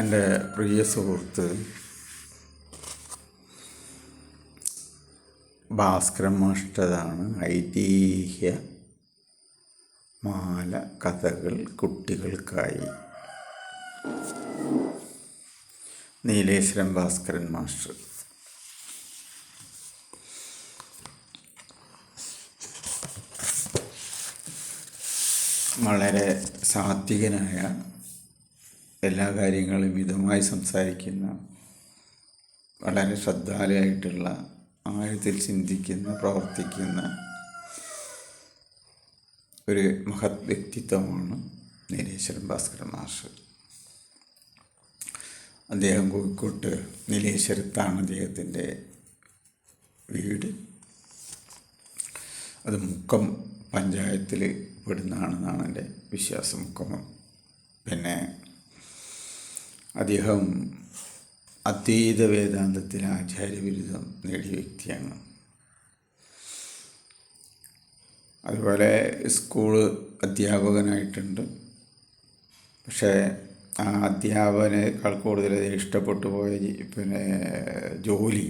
എൻ്റെ പ്രിയ സുഹൃത്ത് ഭാസ്കരൻ മാസ്റ്ററാണ് ഐതിഹ്യ മാല കഥകൾ കുട്ടികൾക്കായി. നീലേശ്വരം ഭാസ്കരൻ മാസ്റ്റർ. വളരെ സാത്വികനായ, എല്ലാ കാര്യങ്ങളും മിതമായി സംസാരിക്കുന്ന, വളരെ ശ്രദ്ധാലുവായിട്ടുള്ള, ആഴത്തിൽ ചിന്തിക്കുന്ന, പ്രവർത്തിക്കുന്ന ഒരു മഹത് വ്യക്തിത്വമാണ് നീലേശ്വരം ഭാസ്കരൻ മാസ്റ്റർ. അദ്ദേഹം കോഴിക്കോട്ട് നീലേശ്വരത്താണ് അദ്ദേഹത്തിൻ്റെ വീട്. അത് മുക്കം പഞ്ചായത്തിൽ പെടുന്നതാണെന്നാണ് എൻ്റെ വിശ്വാസം. മുക്കം. പിന്നെ അദ്ദേഹം അദ്വൈത വേദാന്തത്തിൽ ആചാര്യബിരുദം നേടിയ വ്യക്തിയാണ്. അതുപോലെ സ്കൂൾ അധ്യാപകനായിട്ടുണ്ട്. പക്ഷേ ആ അധ്യാപനേക്കാൾ കൂടുതൽ ഇഷ്ടപ്പെട്ടു പോയ ജോലി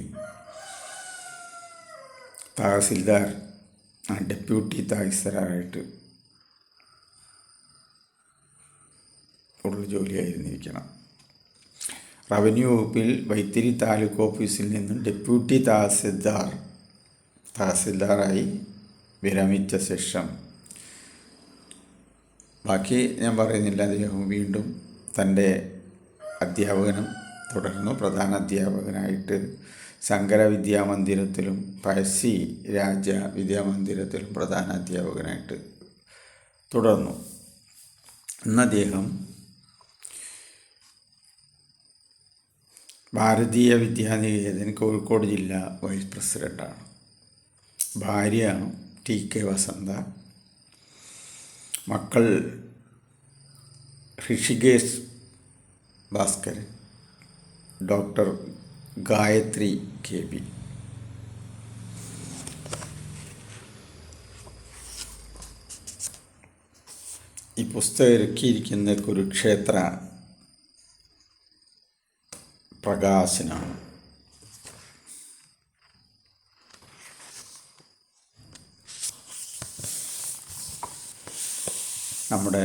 തഹസിൽദാർ, ഡെപ്യൂട്ടി തഹസിൽദാറായിട്ട് ഉള്ള ജോലിയായിരുന്നിരിക്കണം. റവന്യൂ വകുപ്പിൽ വൈത്തിരി താലൂക്ക് ഓഫീസിൽ നിന്നും ഡെപ്യൂട്ടി തഹസിൽദാറായി വിരമിച്ച ശേഷം ബാക്കി ഞാൻ പറയുന്നില്ല. അദ്ദേഹം വീണ്ടും തൻ്റെ അധ്യാപനം തുടർന്നു. പ്രധാന അധ്യാപകനായിട്ട് ശങ്കര വിദ്യാമന്ദിരത്തിലും പഴശ്ശി രാജ വിദ്യാമന്ദിരത്തിലും പ്രധാന അധ്യാപകനായിട്ട് തുടർന്നു. ഇന്ന് അദ്ദേഹം ഭാരതീയ വിദ്യാനികേതൻ കോഴിക്കോട് ജില്ലാ വൈസ് പ്രസിഡൻ്റാണ്. ഭാര്യ ടി.കെ. വസന്ത. മക്കൾ ഋഷികേശ് ഭാസ്കരൻ, ഡോക്ടർ ഗായത്രി കെ.ബി. ഈ പുസ്തകം ഇറക്കിയിരിക്കുന്ന കുരുക്ഷേത്ര പ്രകാശനാണ്. നമ്മുടെ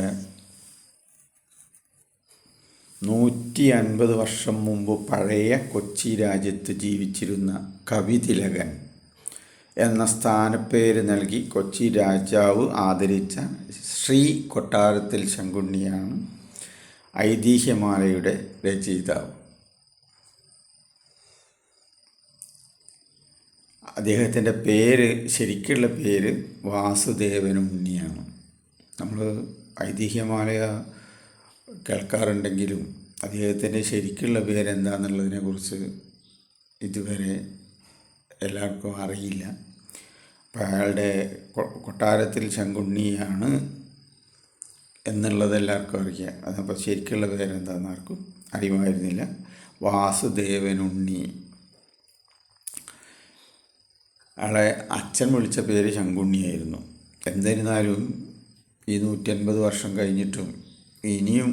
150 വർഷം മുമ്പ് പഴയ കൊച്ചി രാജ്യത്ത് ജീവിച്ചിരുന്ന കവിതിലകൻ എന്ന സ്ഥാനപ്പേര് നൽകി കൊച്ചി രാജാവ് ആദരിച്ച ശ്രീ കൊട്ടാരത്തിൽ ശങ്കുണ്ണിയാണ് ഐതിഹ്യമാലയുടെ രചയിതാവ്. അദ്ദേഹത്തിൻ്റെ ശരിക്കുള്ള പേര് വാസുദേവനുണ്ണിയാണ്. നമ്മൾ ഐതിഹ്യമാല കേൾക്കാറുണ്ടെങ്കിലും അദ്ദേഹത്തിൻ്റെ ശരിക്കുള്ള പേരെന്താണെന്നുള്ളതിനെക്കുറിച്ച് ഇതുവരെ എല്ലാവർക്കും അറിയില്ല. അപ്പോൾ അയാളുടെ കൊട്ടാരത്തിൽ ശങ്കുണ്ണിയാണ് എന്നുള്ളത് എല്ലാവർക്കും അറിയാം. അതപ്പോൾ ശരിക്കുള്ള പേരെന്താണെന്ന് ആർക്കും അറിയുമായിരുന്നില്ല. വാസുദേവനുണ്ണി. അയാളെ അച്ഛൻ വിളിച്ച പേര് ശങ്കുണ്ണിയായിരുന്നു. എന്നിരുന്നാലും ഈ 150 വർഷം കഴിഞ്ഞിട്ടും ഇനിയും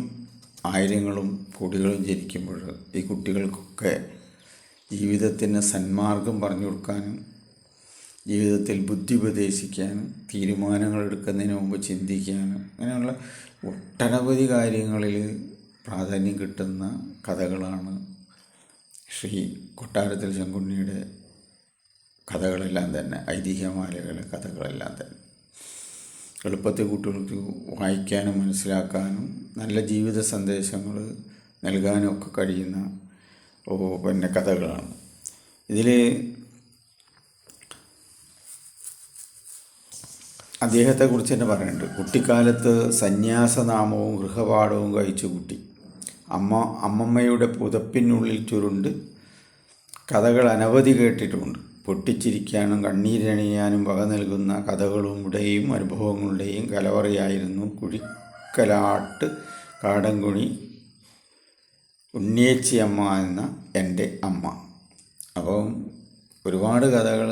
ആയിരങ്ങളും കോടികളും ജനിക്കുമ്പോൾ ഈ കുട്ടികൾക്കൊക്കെ ജീവിതത്തിന് സന്മാർഗം പറഞ്ഞു കൊടുക്കാനും ജീവിതത്തിൽ ബുദ്ധി ഉപദേശിക്കാനും തീരുമാനങ്ങൾ എടുക്കുന്നതിന് മുമ്പ് ചിന്തിക്കാനും അങ്ങനെയുള്ള ഒട്ടനവധി കാര്യങ്ങളിൽ പ്രാധാന്യം കിട്ടുന്ന കഥകളാണ് ശ്രീ കൊട്ടാരത്തിൽ ശങ്കുണ്ണിയുടെ കഥകളെല്ലാം തന്നെ. ഐതിഹ്യമാലകളുടെ കഥകളെല്ലാം തന്നെ എളുപ്പത്തിൽ കുട്ടികൾക്ക് വായിക്കാനും മനസ്സിലാക്കാനും നല്ല ജീവിത സന്ദേശങ്ങൾ നൽകാനും ഒക്കെ കഴിയുന്ന കഥകളാണ്. ഇതിൽ അദ്ദേഹത്തെക്കുറിച്ച് തന്നെ പറയുന്നുണ്ട്. കുട്ടിക്കാലത്ത് സന്യാസനാമവും ഗൃഹപാഠവും കഴിച്ചു കുട്ടി. അമ്മമ്മയുടെ പുതപ്പിനുള്ളിൽ ചുരുണ്ട് കഥകൾ അനവധി കേട്ടിട്ടുമുണ്ട്. പൊട്ടിച്ചിരിക്കാനും കണ്ണീരണിയാനും വക നൽകുന്ന കഥകളുടെയും അനുഭവങ്ങളുടെയും കലവറയായിരുന്നു കുഴിക്കലാട്ട് കാടൻകുണി ഉണ്ണിയേച്ചിയമ്മ എന്ന എൻ്റെ അമ്മ. അപ്പം ഒരുപാട് കഥകൾ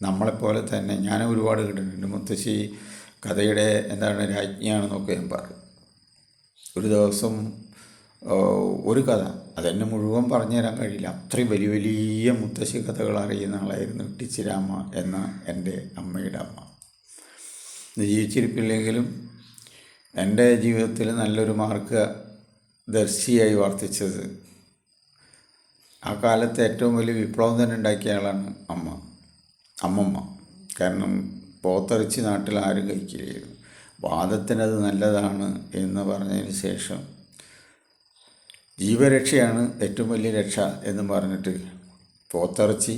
നമ്മളെപ്പോലെ തന്നെ ഞാൻ ഒരുപാട് കേട്ടിട്ടുണ്ട്. മുത്തശ്ശി കഥയുടെ രാജ്ഞിയാണെന്നൊക്കെ ഞാൻ പറയും. ഒരു ദിവസം ഒരു കഥ അതെന്നെ മുഴുവൻ പറഞ്ഞു തരാൻ കഴിയില്ല. അത്രയും വലിയ വലിയ മുത്തശ്ശി കഥകൾ അറിയുന്ന ആളായിരുന്നു ടിച്ചിരാമ്മ എന്ന എൻ്റെ അമ്മയുടെ അമ്മ. ജീവിച്ചിരിപ്പില്ലെങ്കിലും എൻ്റെ ജീവിതത്തിൽ നല്ലൊരു മാർഗദർശിയായി വർത്തിച്ചത്, ആ കാലത്ത് ഏറ്റവും വലിയ വിപ്ലവം തന്നെ ഉണ്ടാക്കിയ ആളാണ് അമ്മമ്മ. കാരണം പോത്തിറച്ചി നാട്ടിൽ ആരും കഴിക്കില്ലായിരുന്നു. വാദത്തിനത് നല്ലതാണ് എന്ന് പറഞ്ഞതിന് ശേഷം ജീവരക്ഷയാണ് ഏറ്റവും വലിയ രക്ഷ എന്ന് പറഞ്ഞിട്ട് പോത്തിറച്ചി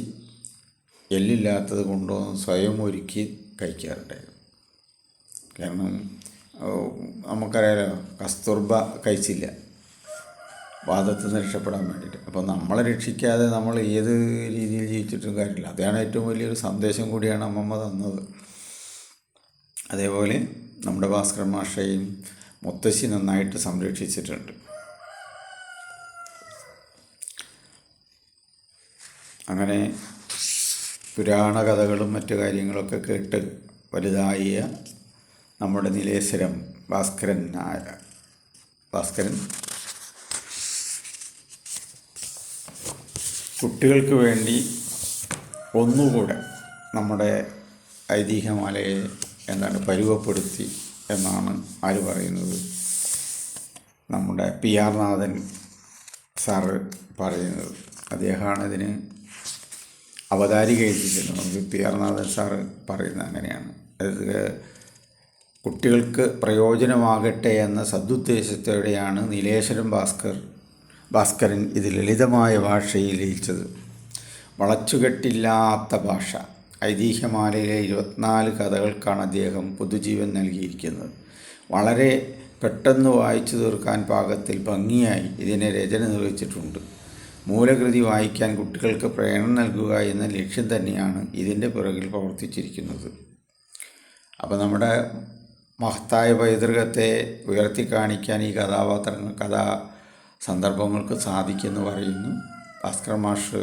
എല്ലില്ലാത്തത് കൊണ്ടുവന്ന് സ്വയം ഒരുക്കി കഴിക്കാറുണ്ടായിരുന്നു. കാരണം നമുക്കറിയാലോ, കസ്തൂർബ കഴിച്ചില്ല വാദത്തിൽ നിന്ന് രക്ഷപ്പെടാൻ വേണ്ടിയിട്ട്. അപ്പോൾ നമ്മളെ രക്ഷിക്കാതെ നമ്മൾ ഏത് രീതിയിൽ ജീവിച്ചിട്ടും കാര്യമില്ല. അതാണ് ഏറ്റവും വലിയൊരു സന്ദേശം കൂടിയാണ് അമ്മമ്മ തന്നത്. അതേപോലെ നമ്മുടെ ഭാസ്കരൻ മാഷയും മുത്തശ്ശി നന്നായിട്ട് സംരക്ഷിച്ചിട്ടുണ്ട്. അങ്ങനെ പുരാണ കഥകളും മറ്റു കാര്യങ്ങളൊക്കെ കേട്ട് വലുതായ നമ്മുടെ നീലേശ്വരം ഭാസ്കരൻ കുട്ടികൾക്ക് വേണ്ടി ഒന്നുകൂടെ നമ്മുടെ ഐതിഹ്യമാലയെ പരുവപ്പെടുത്തി എന്നാണ് ആര് പറയുന്നത്, നമ്മുടെ പി ആർ നാഥൻ സാറ് പറയുന്നത്. അദ്ദേഹമാണ് ഇതിന് അവതാരിക എഴുതിയിട്ടുണ്ട്. നമുക്ക് പി ആർ നാഥൻ സാറ് പറയുന്നത് അങ്ങനെയാണ്. അതായത് കുട്ടികൾക്ക് പ്രയോജനമാകട്ടെ എന്ന സദുദ്ദേശത്തോടെയാണ് നീലേശ്വരം ഭാസ്കരൻ ഇത് ലളിതമായ ഭാഷയിൽ രചിച്ചത്. വളച്ചുകെട്ടില്ലാത്ത ഭാഷ. ഐതിഹ്യമാലയിലെ 24 കഥകൾക്കാണ് അദ്ദേഹം പുതുജീവൻ നൽകിയിരിക്കുന്നത്. വളരെ പെട്ടെന്ന് വായിച്ചു തീർക്കാൻ പാകത്തിൽ ഭംഗിയായി ഇതിനെ രചന നിർവഹിച്ചിട്ടുണ്ട്. മൂലകൃതി വായിക്കാൻ കുട്ടികൾക്ക് പ്രേരണ നൽകുക എന്ന ലക്ഷ്യം തന്നെയാണ് ഇതിൻ്റെ പിറകിൽ പ്രവർത്തിച്ചിരിക്കുന്നത്. അപ്പോൾ നമ്മുടെ മഹത്തായ പൈതൃകത്തെ ഉയർത്തിക്കാണിക്കാൻ ഈ കഥാ സന്ദർഭങ്ങൾക്ക് സാധിക്കുമെന്ന് പറയുന്നു. ഭാസ്കർ മാഷ്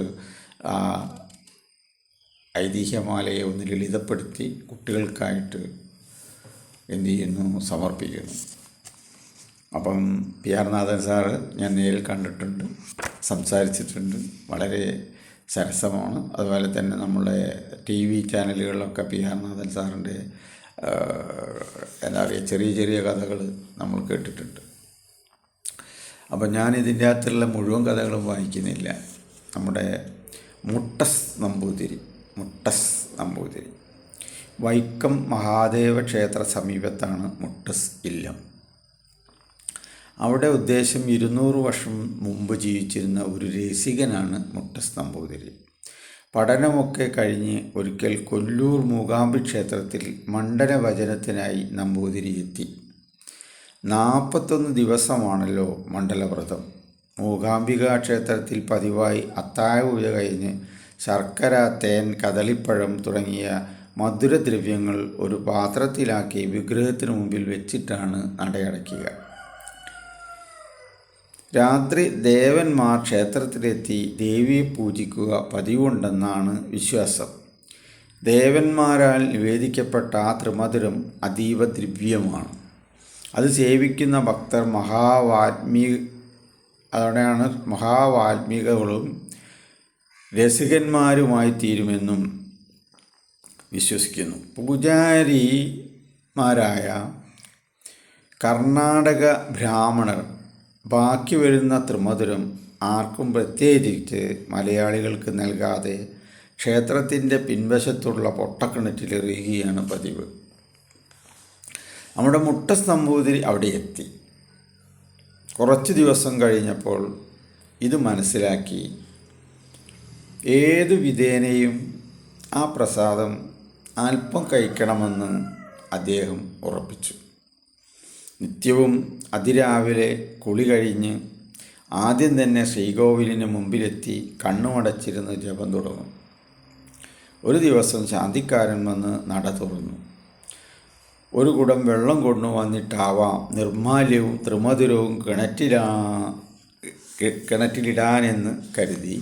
ഐതിഹ്യമാലയെ ഒന്ന് ലളിതപ്പെടുത്തി കുട്ടികൾക്കായിട്ട് സമർപ്പിക്കുന്നു. അപ്പം പി ആർ നാഥൻ സാറ് ഞാൻ നേരിൽ കണ്ടിട്ടുണ്ട്, സംസാരിച്ചിട്ടുണ്ട്. വളരെ സരസമാണ്. അതുപോലെ തന്നെ നമ്മുടെ TV ചാനലുകളിലൊക്കെ പി ആർ നാഥൻ സാറിൻ്റെ ചെറിയ ചെറിയ കഥകൾ നമ്മൾ കേട്ടിട്ടുണ്ട്. അപ്പം ഞാൻ ഇതിൻ്റെ അകത്തുള്ള മുഴുവൻ കഥകളും വായിക്കുന്നില്ല. നമ്മുടെ മുട്ടസ് നമ്പൂതിരി വൈക്കം മഹാദേവ ക്ഷേത്ര സമീപത്താണ് മുട്ടസ് ഇല്ലം. അവിടെ ഉദ്ദേശം 200 വർഷം മുമ്പ് ജീവിച്ചിരുന്ന ഒരു രസികനാണ് മുട്ടസ് നമ്പൂതിരി. പഠനമൊക്കെ കഴിഞ്ഞ് ഒരിക്കൽ കൊല്ലൂർ മൂകാംബി ക്ഷേത്രത്തിൽ മണ്ഡലവചനത്തിനായി നമ്പൂതിരി എത്തി. 41 ദിവസമാണല്ലോ മണ്ഡലവ്രതം. മൂകാംബിക ക്ഷേത്രത്തിൽ പതിവായി അത്താഴപൂജ കഴിഞ്ഞ് ശർക്കര, തേൻ, കദളിപ്പഴം തുടങ്ങിയ മധുരദ്രവ്യങ്ങൾ ഒരു പാത്രത്തിലാക്കി വിഗ്രഹത്തിന് മുമ്പിൽ വെച്ചിട്ടാണ് നടയടയ്ക്കുക. രാത്രി ദേവന്മാർ ക്ഷേത്രത്തിലെത്തി ദേവിയെ പൂജിക്കുക പതിവുണ്ടെന്നാണ് വിശ്വാസം. ദേവന്മാരാൽ നിവേദിക്കപ്പെട്ട ആ ത്രിമധുരം അതീവ ദിവ്യമാണ്. അത് സേവിക്കുന്ന ഭക്തർ മഹാവാൽമീകകളും രസികന്മാരുമായി തീരുമെന്നും വിശ്വസിക്കുന്നു. പൂജാരിമാരായ കർണാടക ബ്രാഹ്മണർ ബാക്കി വരുന്ന ത്രിമധുരം ആർക്കും പ്രത്യേകിച്ച് മലയാളികൾക്ക് നൽകാതെ ക്ഷേത്രത്തിൻ്റെ പിൻവശത്തുള്ള പൊട്ടക്കിണറ്റിലെറിയുകയാണ് പതിവ്. നമ്മുടെ മുട്ടസ് നമ്പൂതിരി അവിടെ എത്തി. കുറച്ച് ദിവസം കഴിഞ്ഞപ്പോൾ ഇത് മനസ്സിലാക്കി ഏതു വിധേനയും ആ പ്രസാദം അല്പം കഴിക്കണമെന്ന് അദ്ദേഹം ഉറപ്പിച്ചു. നിത്യവും അതിരാവിലെ കുളി കഴിഞ്ഞ് ആദ്യം തന്നെ ശ്രീകോവിലിന് മുമ്പിലെത്തി കണ്ണുമടച്ചിരുന്ന് ജപം തുടങ്ങും. ഒരു ദിവസം ശാന്തിക്കാരൻ വന്ന് നട തുറന്നു. ഒരു കുടം വെള്ളം കൊണ്ടുവന്നിട്ടാവാം നിർമ്മാല്യവും ത്രിമധുരവും കിണറ്റിലിടാനെന്ന് കരുതി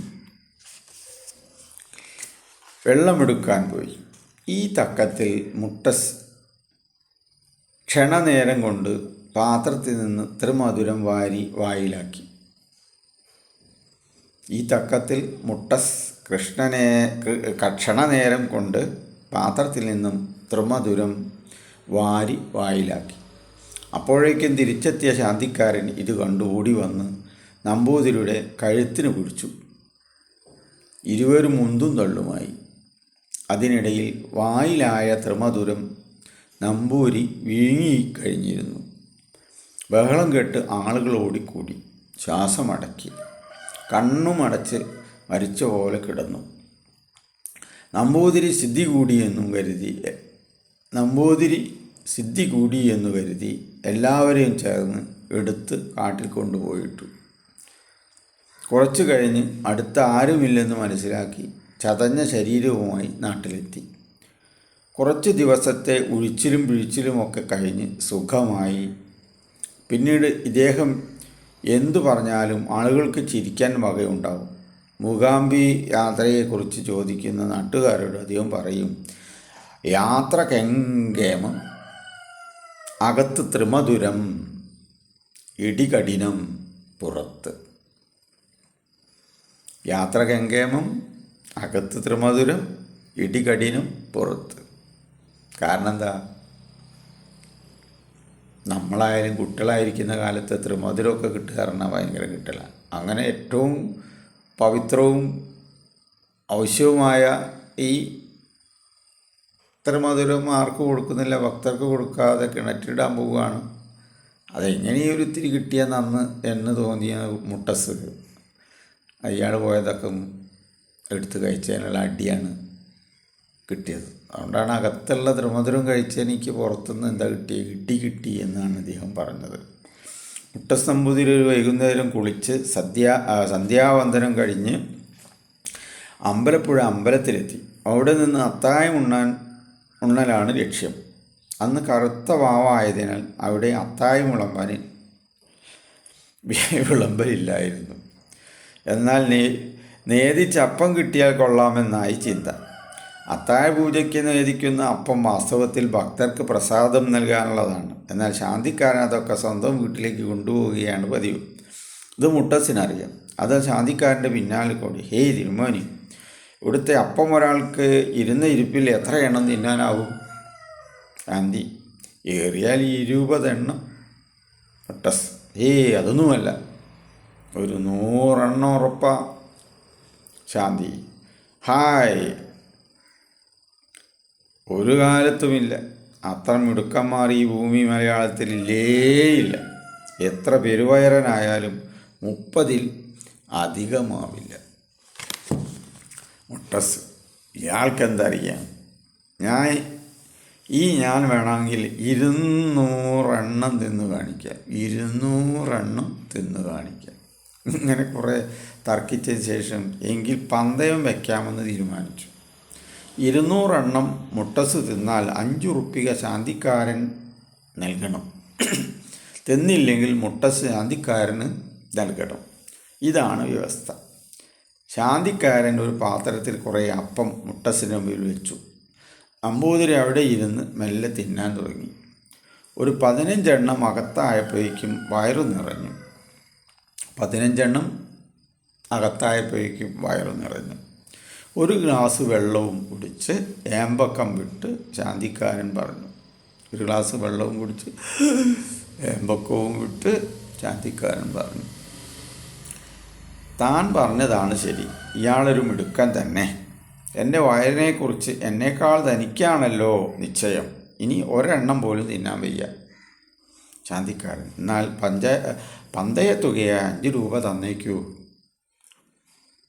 വെള്ളമെടുക്കാൻ പോയി. ഈ തക്കത്തിൽ മുട്ടസ് ക്ഷണനേരം കൊണ്ട് പാത്രത്തിൽ നിന്ന് ത്രിമധുരം വാരി വായിലാക്കി. ഈ തക്കത്തിൽ മുട്ടസ് കൃഷ്ണനെ കക്ഷണനേരം കൊണ്ട് പാത്രത്തിൽ നിന്നും ത്രിമധുരം വാരി വായിലാക്കി. അപ്പോഴേക്കും തിരിച്ചെത്തിയ ശാന്തിക്കാരൻ ഇത് കണ്ടു ഓടി വന്ന് നമ്പൂതിരിയുടെ കഴുത്തിന് പിടിച്ചു. ഇരുവരും മുന്തും തള്ളുമായി. അതിനിടയിൽ വായിലായ ത്രിമധുരം നമ്പൂരി വിഴുങ്ങിക്കഴിഞ്ഞിരുന്നു. ബഹളം കേട്ട് ആളുകൾ ഓടിക്കൂടി. ശ്വാസമടക്കി കണ്ണുമടച്ച് മരിച്ച പോലെ കിടന്നു. നമ്പൂതിരി സിദ്ധി കൂടിയെന്നു കരുതി എല്ലാവരെയും ചേർന്ന് എടുത്ത് കാട്ടിൽ കൊണ്ടുപോയിട്ടു. കുറച്ചു കഴിഞ്ഞ് അടുത്ത ആരുമില്ലെന്ന് മനസ്സിലാക്കി ചതഞ്ഞ ശരീരവുമായി നാട്ടിലെത്തി. കുറച്ച് ദിവസത്തെ ഉഴിച്ചിലും പിഴിച്ചിലുമൊക്കെ കഴിഞ്ഞ് സുഖമായി. പിന്നീട് ഇദ്ദേഹം എന്തു പറഞ്ഞാലും ആളുകൾക്ക് ചിരിക്കാൻ വകയുണ്ടാവും. മൂകാംബി യാത്രയെക്കുറിച്ച് ചോദിക്കുന്ന നാട്ടുകാരോട് അദ്ദേഹം പറയും, യാത്ര കെങ്കേമം, അകത്ത് ത്രിമധുരം, ഇടികഠിനം പുറത്ത്. യാത്ര കെങ്കേമം, അകത്ത് ത്രിമധുരം, ഇടികഠിനം പുറത്ത്. കാരണം എന്താ? നമ്മളായാലും കുട്ടികളായിരിക്കുന്ന കാലത്ത് ത്രിമധുരമൊക്കെ കിട്ടുക പറഞ്ഞാൽ ഭയങ്കര കിട്ടലാണ്. അങ്ങനെ ഏറ്റവും പവിത്രവും ആവശ്യവുമായ ഈ ത്രിമധുരം ആർക്ക് കൊടുക്കുന്നില്ല, ഭക്തർക്ക് കൊടുക്കാതെ കിണറ്റിടാൻ പോവുകയാണ്. അതെങ്ങനെയൊരു ഇത്തിരി കിട്ടിയ നന്ന് എന്ന് തോന്നിയ മുട്ടസ് അയാൾ പോയതൊക്കെ എടുത്ത് കഴിച്ചതിനുള്ള അടിയാണ് കിട്ടിയത്. അതുകൊണ്ടാണ് അകത്തുള്ള ത്രിമധുരം കഴിച്ചെനിക്ക് പുറത്തുനിന്ന് എന്താ കിട്ടി എന്നാണ് അദ്ദേഹം പറഞ്ഞത്. മുട്ടസ് നമ്പൂതിരി ഒരു വൈകുന്നേരം കുളിച്ച് സന്ധ്യാവന്ദനം കഴിഞ്ഞ് അമ്പലപ്പുഴ അമ്പലത്തിലെത്തി. അവിടെ നിന്ന് അത്താഴം ഉണ്ണലാണ് ലക്ഷ്യം. അന്ന് കറുത്ത വാവായതിനാൽ അവിടെ അത്താഴം വിളമ്പലില്ലായിരുന്നു. എന്നാൽ നേദിച്ച് അപ്പം കിട്ടിയാൽ കൊള്ളാമെന്നായി ചിന്ത. അത്താഴ പൂജയ്ക്ക് നേദിക്കുന്ന അപ്പം വാസ്തവത്തിൽ ഭക്തർക്ക് പ്രസാദം നൽകാനുള്ളതാണ്. എന്നാൽ ശാന്തിക്കാരൻ അതൊക്കെ സ്വന്തം വീട്ടിലേക്ക് കൊണ്ടുപോവുകയാണ് പതിവ്. ഇത് മുട്ടസിനറിയാം. അത് ശാന്തിക്കാരൻ്റെ പിന്നാലെ കൂടി, ഹേയ് തിരുമോനി, ഇവിടുത്തെ അപ്പം ഒരാൾക്ക് ഇരുന്ന ഇരിപ്പിൽ എത്ര എണ്ണം തിന്നാനാവും? ശാന്തി, ഏറിയാൽ 20 എണ്ണം. മുട്ടസ്, അതൊന്നുമല്ല, ഒരു 100 എണ്ണം ഉറപ്പാ. ശാന്തി, ഹായ്, ഒരു കാലത്തുമില്ല. അത്ര മിടുക്കന്മാർ ഈ ഭൂമി മലയാളത്തിൽ ഇല്ലേയില്ല. എത്ര പെരുവയറനായാലും 30-ൽ അധികമാവില്ല. മുട്ടസ്, ഇയാൾക്കെന്തറിയാം? ഞാൻ വേണമെങ്കിൽ 200 എണ്ണം തിന്നു കാണിക്കാം. 200 എണ്ണം തിന്നു കാണിക്കാം. ഇങ്ങനെ കുറേ തർക്കിച്ചതിന് ശേഷം എങ്കിൽ പന്തയം വയ്ക്കാമെന്ന് തീരുമാനിച്ചു. 200 എണ്ണം മുട്ടസ് തിന്നാൽ 5 ഉറുപ്പിക ശാന്തിക്കാരൻ നൽകണം. തിന്നില്ലെങ്കിൽ മുട്ടസ് ശാന്തിക്കാരന് നൽകണം. ഇതാണ് വ്യവസ്ഥ. ശാന്തിക്കാരൻ ഒരു പാത്രത്തിൽ കുറേ അപ്പം മുട്ടസിന് മുമ്പിൽ വെച്ചു. നമ്പൂതിരി അവിടെ ഇരുന്ന് മെല്ലെ തിന്നാൻ തുടങ്ങി. ഒരു 15 എണ്ണം അകത്തായപ്പോഴേക്കും വയറു നിറഞ്ഞു. 15 എണ്ണം അകത്തായപ്പോഴേക്കും വയറു നിറഞ്ഞു. ഒരു ഗ്ലാസ് വെള്ളവും കുടിച്ച് ഏമ്പക്കം വിട്ട് ശാന്തിക്കാരൻ പറഞ്ഞു. ഒരു ഗ്ലാസ് വെള്ളവും കുടിച്ച് ഏമ്പക്കവും വിട്ട് ശാന്തിക്കാരൻ പറഞ്ഞു, താൻ പറഞ്ഞതാണ് ശരി. ഇയാളൊരു മിടുക്കൻ തന്നെ. എൻ്റെ വയറിനെക്കുറിച്ച് എന്നേക്കാൾ തനിക്കാണല്ലോ നിശ്ചയം. ഇനി ഒരെണ്ണം പോലും തിന്നാൻ വയ്യ. ശാന്തിക്കാരൻ, എന്നാൽ പന്തയത്തുകയെ 5 രൂപ തന്നേക്കൂ.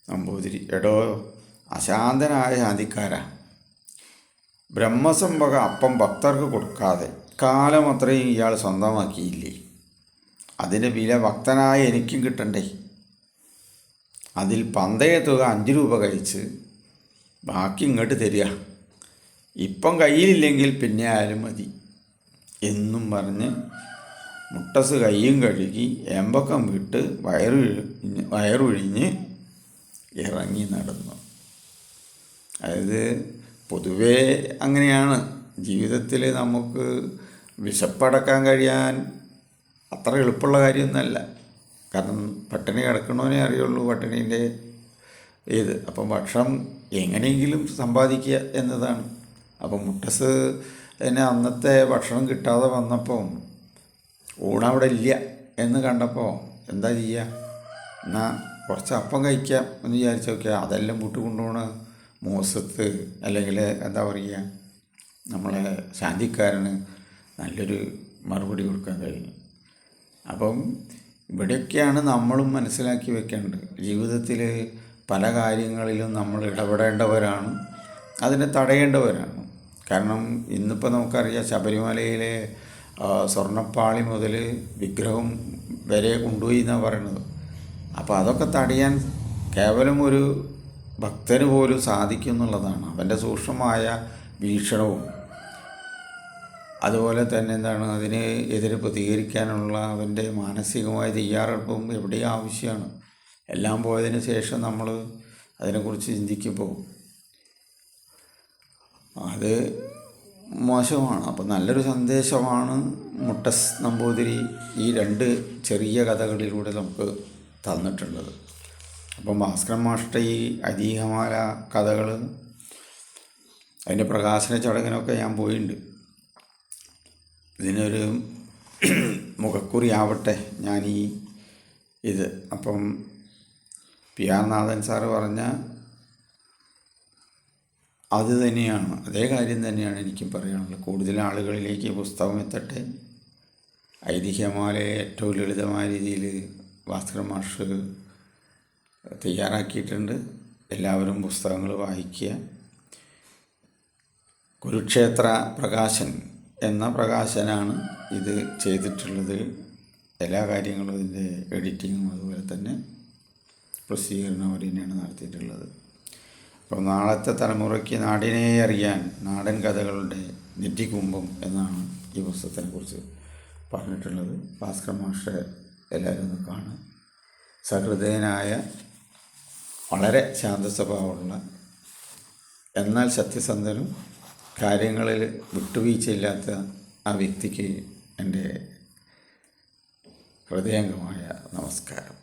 നമ്പൂതിരി, എടോ അശാന്തനായ ശാന്തിക്കാരാ, ബ്രഹ്മസംഭക അപ്പം ഭക്തർക്ക് കൊടുക്കാതെ കാലം അത്രയും ഇയാൾ സ്വന്തമാക്കിയില്ലേ? അതിൻ്റെ വില ഭക്തനായ എനിക്കും കിട്ടണ്ടേ? അതിൽ പന്തയത്തുക 5 രൂപ കഴിച്ച് ബാക്കി ഇങ്ങോട്ട് തരിക. ഇപ്പം കയ്യിലില്ലെങ്കിൽ പിന്നെ ആയാലും മതി എന്നും പറഞ്ഞ് മുട്ടസ് കയ്യും കഴുകി ഏമ്പക്കം വിട്ട് വയറൊഴിഞ്ഞ് ഇറങ്ങി നടന്നു. അതായത് പൊതുവേ അങ്ങനെയാണ്. ജീവിതത്തിൽ നമുക്ക് വിശപ്പടക്കാൻ കഴിയാൻ അത്ര എളുപ്പമുള്ള കാര്യമൊന്നുമല്ല. കാരണം പട്ടിണി കിടക്കണവനെ അറിയുള്ളൂ പട്ടിണീൻ്റെ ഇത്. അപ്പം ഭക്ഷണം എങ്ങനെയെങ്കിലും സമ്പാദിക്കുക എന്നതാണ്. അപ്പം മുട്ടസ് എന്നെ അന്നത്തെ ഭക്ഷണം കിട്ടാതെ വന്നപ്പോൾ ഊണവിടെ ഇല്ല എന്ന് കണ്ടപ്പോൾ എന്താ ചെയ്യുക, എന്നാൽ കുറച്ച് അപ്പം കഴിക്കാം എന്ന് വിചാരിച്ച് നോക്കിയാൽ അതെല്ലാം വീട്ടിൽ കൊണ്ടുപോകണ മോസത്ത് അല്ലെങ്കിൽ എന്താ പറയുക നമ്മളെ ശാന്തിക്കാരന് നല്ലൊരു മറുപടി കൊടുക്കാൻ കഴിഞ്ഞു. അപ്പം ഇവിടെയൊക്കെയാണ് നമ്മളും മനസ്സിലാക്കി വെക്കേണ്ടത്. ജീവിതത്തിൽ പല കാര്യങ്ങളിലും നമ്മൾ ഇടപെടേണ്ടവരാണ്, അതിനെ തടയേണ്ടവരാണ്. കാരണം ഇന്നിപ്പോൾ നമുക്കറിയാം ശബരിമലയിലെ സ്വർണ്ണപ്പാളി മുതൽ വിഗ്രഹം വരെ കൊണ്ടുപോയി എന്നാണ് പറയുന്നത്. അപ്പോൾ അതൊക്കെ തടയാൻ കേവലം ഒരു ഭക്തന് പോലും സാധിക്കും എന്നുള്ളതാണ്. അവൻ്റെ സൂക്ഷ്മമായ വീക്ഷണവും അതുപോലെ തന്നെ എന്താണ് അതിന് എതിരെ പ്രതികരിക്കാനുള്ള അവൻ്റെ മാനസികമായ തയ്യാറെടുപ്പും എവിടെയും ആവശ്യമാണ്. എല്ലാം പോയതിന് ശേഷം നമ്മൾ അതിനെക്കുറിച്ച് ചിന്തിക്കുമ്പോൾ അത് മോശമാണ്. അപ്പം നല്ലൊരു സന്ദേശമാണ് മുട്ടസ് നമ്പൂതിരി ഈ 2 ചെറിയ കഥകളിലൂടെ നമുക്ക് തന്നിട്ടുള്ളത്. അപ്പം ഭാസ്കരൻ മാഷ്ട ഈ ഐതിഹ്യമാല കഥകൾ അതിൻ്റെ പ്രകാശന ചടങ്ങിനൊക്കെ ഞാൻ പോയിട്ടുണ്ട്. ഇതിനൊരു മുഖക്കുറി ആവട്ടെ ഞാൻ ഇത്. അപ്പം പി ആർ നാഥൻ സാറ് പറഞ്ഞ അത് തന്നെയാണ്, അതേ കാര്യം തന്നെയാണ് എനിക്കും പറയാനുള്ളത്. കൂടുതൽ ആളുകളിലേക്ക് പുസ്തകം എത്തട്ടെ. ഐതിഹ്യമാലയെ ഏറ്റവും ലളിതമായ രീതിയിൽ ഭാസ്കരൻ മാഷ് തയ്യാറാക്കിയിട്ടുണ്ട്. എല്ലാവരും പുസ്തകങ്ങൾ വായിക്കുക. കുരുക്ഷേത്ര പ്രകാശൻ എന്ന പ്രകാശനാണ് ഇത് ചെയ്തിട്ടുള്ളത്. എല്ലാ കാര്യങ്ങളും ഇതിൻ്റെ എഡിറ്റിങ്ങും അതുപോലെ തന്നെ പ്രസിദ്ധീകരണം അവർ തന്നെയാണ് നടത്തിയിട്ടുള്ളത്. അപ്പോൾ നാളത്തെ തലമുറയ്ക്ക് നാടിനെ അറിയാൻ നാടൻ കഥകളുടെ നെറ്റിക്കുമ്പം എന്നാണ് ഈ പുസ്തകത്തിനെക്കുറിച്ച് പറഞ്ഞിട്ടുള്ളത്. ഭാസ്കരൻ മാഷെ എല്ലാവരും ഒന്ന് കാണുക. സഹൃദയനായ, വളരെ ശാന്ത സ്വഭാവമുള്ള, എന്നാൽ സത്യസന്ധനും കാര്യങ്ങളിൽ വിട്ടുവീഴ്ചയില്ലാത്ത ആ വ്യക്തിക്ക് എൻ്റെ ഹൃദയംഗമായ നമസ്കാരം.